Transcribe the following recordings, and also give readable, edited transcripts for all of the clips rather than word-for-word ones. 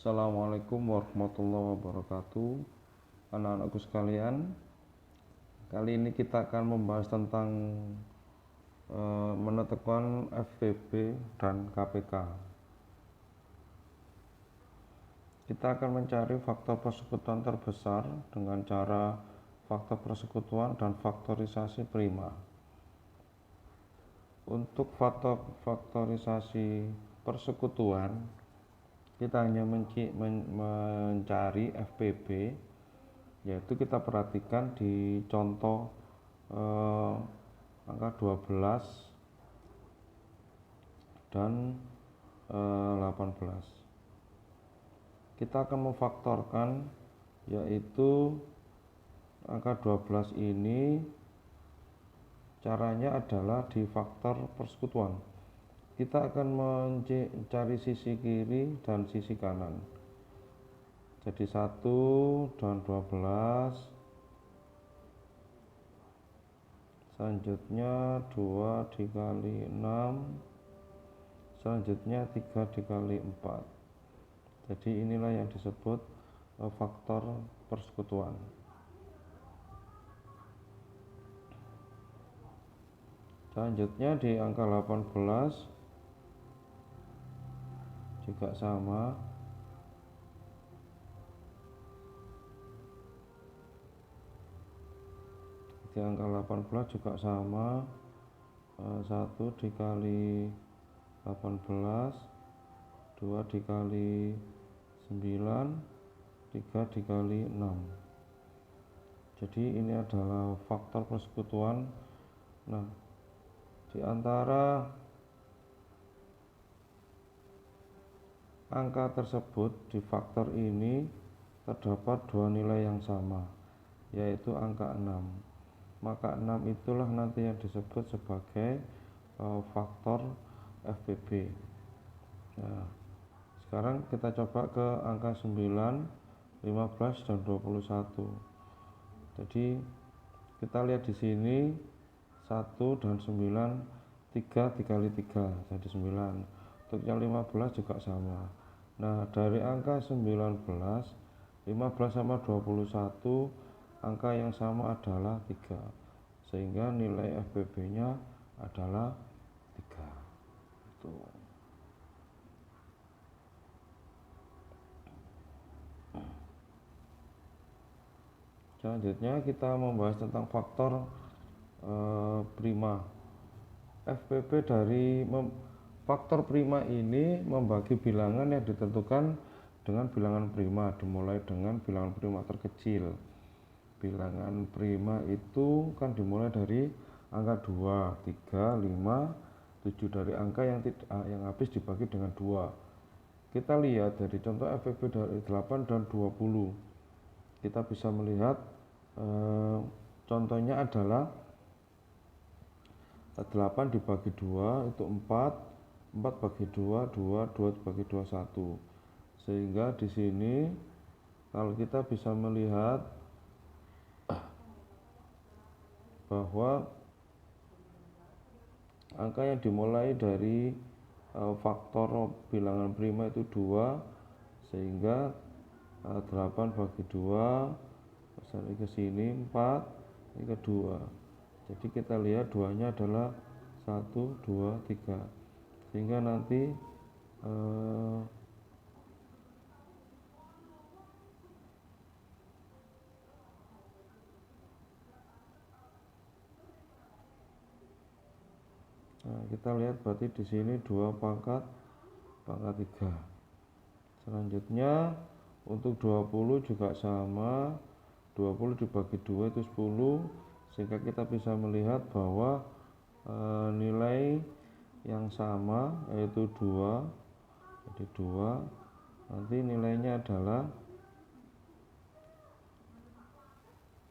Assalamualaikum warahmatullahi wabarakatuh. Anak-anakku sekalian, kali ini kita akan membahas tentang menentukan FPB dan KPK. Kita akan mencari faktor persekutuan terbesar dengan cara faktor persekutuan dan faktorisasi prima. Untuk faktorisasi persekutuan, kita hanya mencari FPB, yaitu kita perhatikan di contoh angka 12 dan 18. Kita akan memfaktorkan, yaitu angka 12 ini caranya adalah di faktor persekutuan. Kita akan mencari sisi kiri dan sisi kanan. Jadi 1 dan 12, selanjutnya 2 dikali 6, selanjutnya 3 dikali 4. Jadi inilah yang disebut faktor persekutuan. Selanjutnya di angka 18 juga sama. Di angka 18 juga sama. 1 dikali 18, 2 dikali 9, 3 dikali 6. Jadi ini adalah faktor persekutuan. Nah, di antara angka tersebut di faktor ini terdapat dua nilai yang sama, yaitu angka 6. Maka 6 itulah nanti yang disebut sebagai faktor FPB. Nah, sekarang kita coba ke angka 9, 15 dan 21. Jadi kita lihat di sini 1 dan 9, 3 dikali 3 jadi 9. Untuk yang 15 juga sama. Nah, dari angka 19, 15 sama 21, angka yang sama adalah 3. Sehingga nilai FPB-nya adalah 3. Tuh. Selanjutnya kita membahas tentang faktor prima. FPB dari faktor prima ini membagi bilangan yang ditentukan dengan bilangan prima, dimulai dengan bilangan prima terkecil. Bilangan prima itu kan dimulai dari angka 2, 3, 5, 7 dari angka yang habis dibagi dengan 2. Kita lihat dari contoh FPB dari 8 dan 20. Kita bisa melihat contohnya adalah 8 dibagi 2 itu 4, 4 bagi 2, 2, 2 dibagi 2, 1. Sehingga di sini kalau kita bisa melihat bahwa angka yang dimulai dari faktor bilangan prima itu 2, sehingga 8 bagi 2 misalnya ke sini 4, ini ke 2. Jadi kita lihat 2-nya adalah 1, 2, 3. Sehingga nanti kita lihat berarti di sini 2 pangkat 3. Selanjutnya untuk 20 juga sama. 20 dibagi 2 itu 10, sehingga kita bisa melihat bahwa nilai yang sama yaitu 2. Jadi 2 nanti nilainya adalah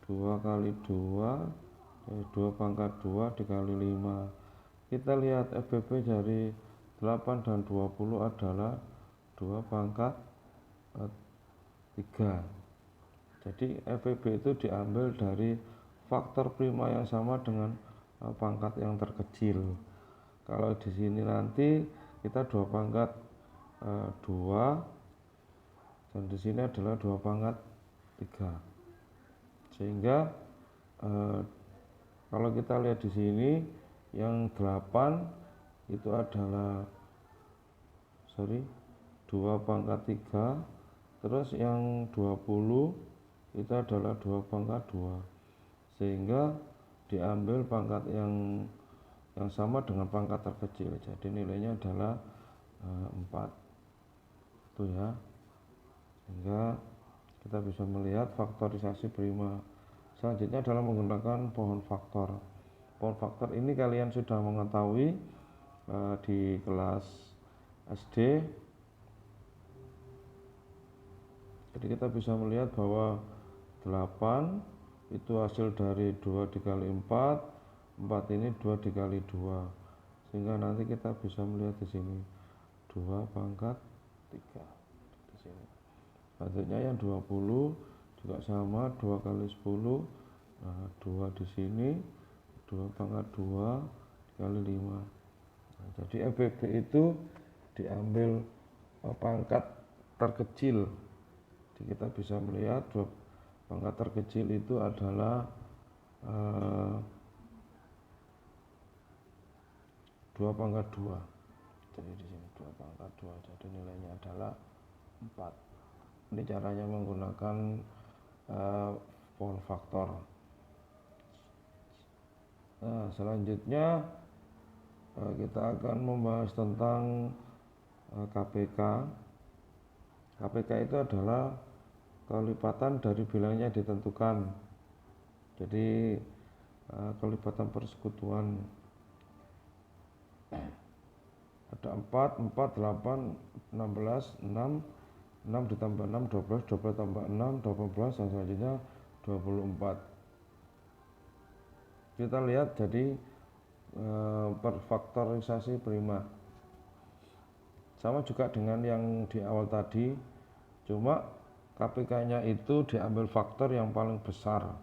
2 kali 2, 2 pangkat 2 dikali 5. Kita lihat FPB dari 8 dan 20 adalah 2 pangkat 3. Jadi FPB itu diambil dari faktor prima yang sama dengan pangkat yang terkecil. Kalau di sini nanti kita 2 pangkat 2 dan di sini adalah 2 pangkat 3. Sehingga kalau kita lihat di sini yang 8 itu adalah 2 pangkat 3, terus yang 20 itu adalah 2 pangkat 2, sehingga diambil pangkat yang sama dengan pangkat terkecil, jadi nilainya adalah 4 itu ya. Sehingga kita bisa melihat faktorisasi prima. Selanjutnya adalah menggunakan pohon faktor. Pohon faktor ini kalian sudah mengetahui di kelas SD. Jadi kita bisa melihat bahwa 8 itu hasil dari 2 dikali 4, 4 ini 2 dikali 2, sehingga nanti kita bisa melihat di sini 2 pangkat 3 di sini. Selanjutnya yang 20 juga sama, 2 kali 10, 2 di sini, 2 pangkat 2 dikali 5. Jadi FBB itu diambil pangkat terkecil. Jadi kita bisa melihat pangkat terkecil itu adalah 2 pangkat 2. Jadi di sini 2 pangkat 2. Jadi nilainya adalah 4. Ini caranya menggunakan pohon faktor. Nah, selanjutnya kita akan membahas tentang KPK. KPK itu adalah kelipatan dari bilangnya ditentukan. Jadi kelipatan persekutuan ada 4, 8, 16, 6 ditambah 6, 12, 12 tambah 6, 18, dan selanjutnya 24. Kita lihat jadi perfaktorisasi prima sama juga dengan yang di awal tadi, cuma KPK-nya itu diambil faktor yang paling besar.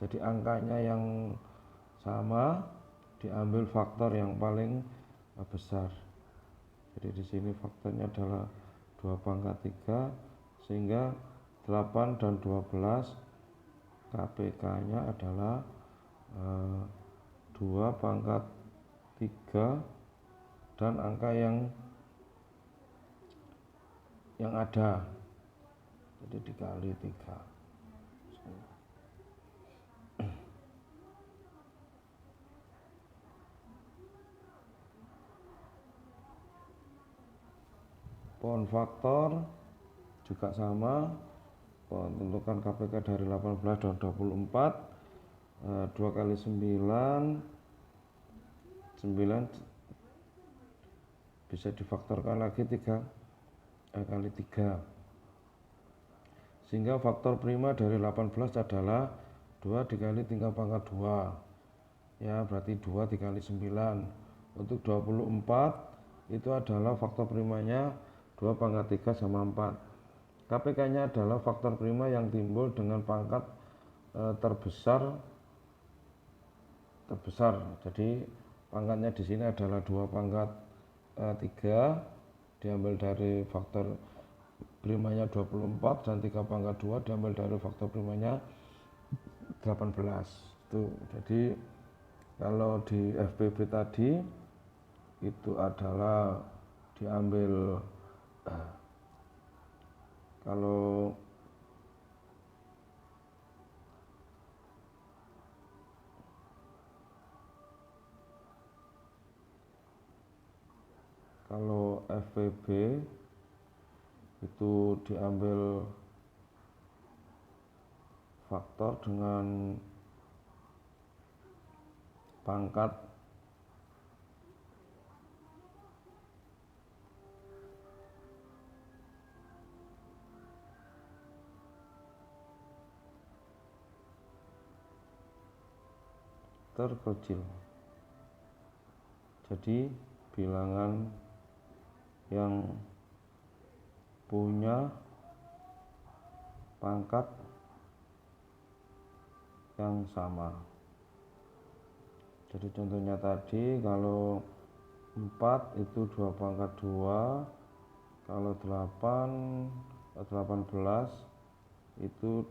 Jadi angkanya yang sama diambil faktor yang paling besar. Jadi di sini faktornya adalah 2 pangkat 3, sehingga 8 dan 12 KPK-nya adalah 2 pangkat 3 dan angka yang ada, jadi dikali 3. Pohon faktor juga sama, tentukan KPK dari 18 dan 24, 2 kali 9 bisa difaktorkan lagi 3 kali 3, sehingga faktor prima dari 18 adalah 2 dikali 3 pangkat 2, ya berarti 2 dikali 9. Untuk 24 itu adalah faktor primanya 2 pangkat 3 sama 4. KPK-nya adalah faktor prima yang timbul dengan pangkat terbesar. Jadi pangkatnya di sini adalah 2 pangkat 3 diambil dari faktor primanya 24, dan 3 pangkat 2 diambil dari faktor primanya 18. Itu jadi kalau di FBB tadi itu adalah diambil kalau FBB itu diambil faktor dengan pangkat terkecil. Jadi bilangan yang punya pangkat yang sama. Jadi contohnya tadi kalau 4 itu 2 pangkat 2, kalau 8 18 itu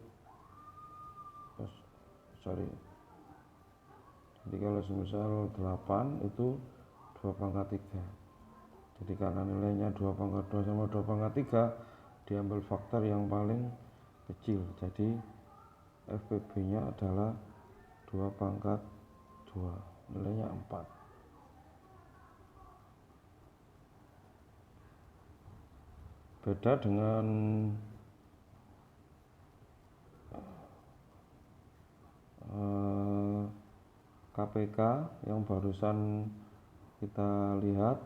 jadi kalau semisal 8 itu 2 pangkat 3. Jadi karena nilainya 2 pangkat 2 sama 2 pangkat 3, diambil faktor yang paling kecil. Jadi FPB nya adalah 2 pangkat 2, nilainya 4. Beda dengan KPK yang barusan kita lihat.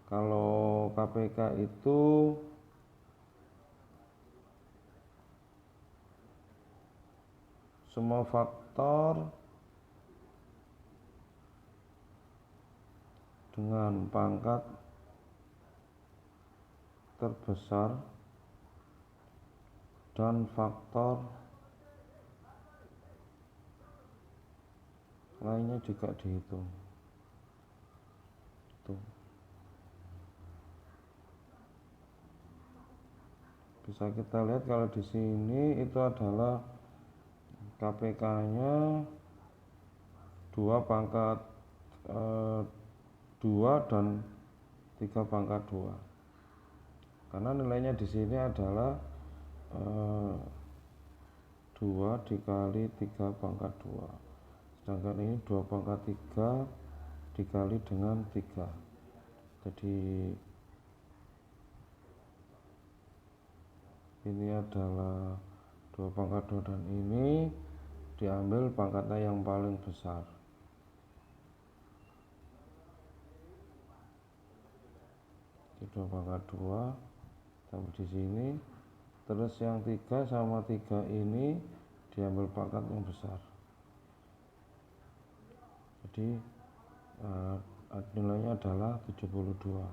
Kalau KPK itu semua faktor dengan pangkat terbesar dan faktor lainnya juga dihitung. Tuh. Bisa kita lihat kalau di sini itu adalah KPK-nya 2 pangkat 2 dan 3 pangkat 2. Karena nilainya di sini adalah 2 dikali 3 pangkat 2. Sedangkan ini 2 pangkat 3 dikali dengan 3. Jadi ini adalah 2 pangkat 2 dan ini diambil pangkatnya yang paling besar. Jadi 2 pangkat 2 sampai di sini. Terus yang 3 sama 3 ini diambil pangkat yang besar. Jadi nilainya adalah 72.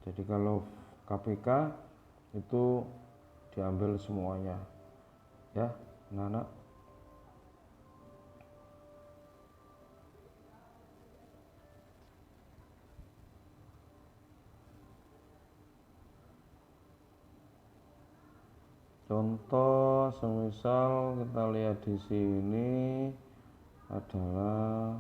Jadi kalau KPK itu diambil semuanya, ya anak-anak. Contoh semisal kita lihat di sini adalah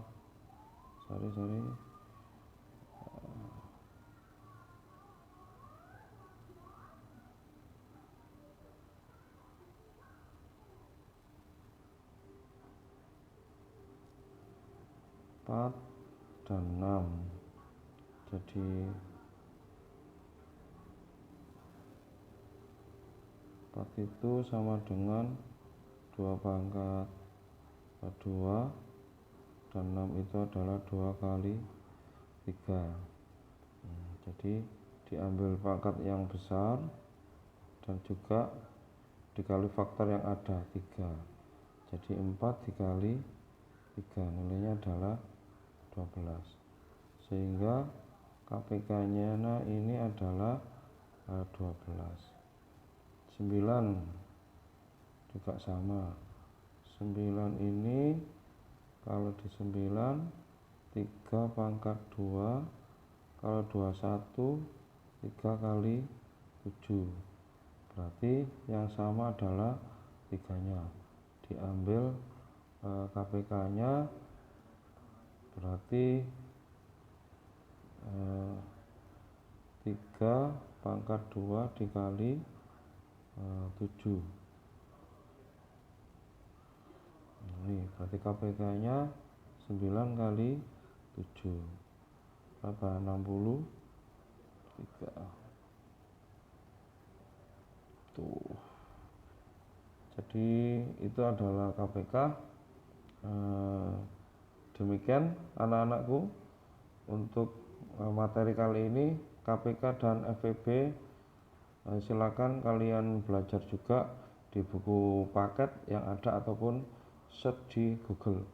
empat dan 6. Jadi 4 itu sama dengan 2 pangkat 2 dan 6 itu adalah 2 kali 3. Jadi diambil pangkat yang besar dan juga dikali faktor yang ada 3. Jadi 4 dikali 3 nilainya adalah 12. Sehingga KPK-nya ini adalah 12. 9 juga sama. 9 ini kalau di 9 3 pangkat 2, kalau 21 3 kali 7. Berarti yang sama adalah 3-nya. Diambil KPK-nya berarti 3 pangkat 2 dikali 7. Ini berarti KPK-nya 9 kali 7 berapa? 63. Tuh. Jadi itu adalah KPK. Demikian anak-anakku untuk materi kali ini KPK dan FPB. Silakan kalian belajar juga di buku paket yang ada ataupun search di Google.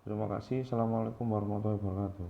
Terima kasih. Assalamualaikum warahmatullahi wabarakatuh.